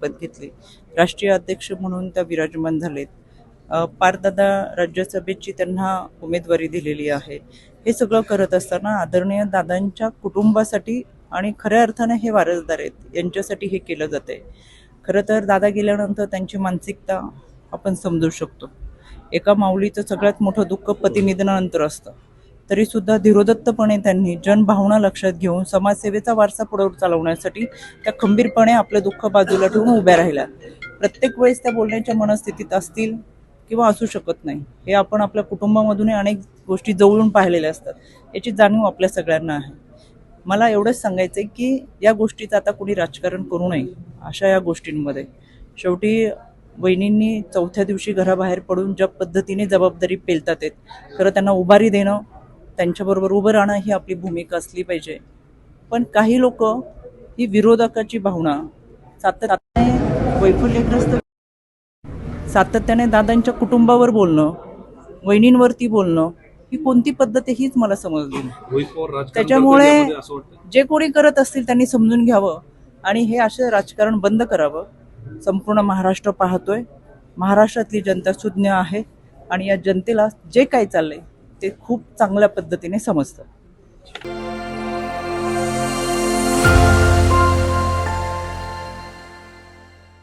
शपथ घेतली, राष्ट्रीय अध्यक्ष म्हणून त्या विराजमान झालेत. पारदादा राज्यसभेची त्यांना उमेदवारी दिलेली आहे. हे सगळं करत असताना आदरणीय दादांच्या कुटुंबासाठी आणि खऱ्या अर्थाने हे वारसदार आहेत यांच्यासाठी हे केलं जातंय. खरं तर दादा गेल्यानंतर त्यांची मानसिकता आपण समजू शकतो. एका माऊलीचं सगळ्यात मोठं दुःख पतिनिधनानंतर असतं, तरीसुद्धा धीरोदत्तपणे त्यांनी जनभावना लक्षात घेऊन समाजसेवेचा वारसा पुढे चालवण्यासाठी त्या खंबीरपणे आपलं दुःख बाजूला ठेवून उभ्या राहिल्या. प्रत्येक वेळेस त्या बोलण्याच्या मनस्थितीत असतील किंवा असू शकत नाही, हे आपण आपल्या कुटुंबामधूनही अनेक गोष्टी जवळून पाहिलेल्या असतात. याची जाणीव आपल्या सगळ्यांना आहे. मला एवढंच सांगायचं आहे की या गोष्टीचं आता कोणी राजकारण करू नये अशा या गोष्टींमध्ये. शेवटी वहिनींनी चौथ्या दिवशी घराबाहेर पडून ज्या पद्धतीने जबाबदारी पेलतात आहेत, खरं त्यांना उभारी देणं, त्यांच्याबरोबर उभं राहणं ही आपली भूमिका असली पाहिजे. पण काही लोक ही विरोधकाची भावना सातत्याने वैफल्यग्रस्त सातत्याने दादांच्या कुटुंबावर बोलणं, वहिनींवरती बोलणं, ही कोणती पद्धत आहे हीच मला समजली नाही. त्याच्यामुळे जे कोणी करत असतील त्यांनी समजून घ्यावं आणि हे असं राजकारण बंद करावं. संपूर्ण महाराष्ट्र पाहतोय, महाराष्ट्रातली जनता सुज्ञ आहे आणि या जनतेला जे काही चाललंय ते खूप चांगल्या पद्धतीने समजतं.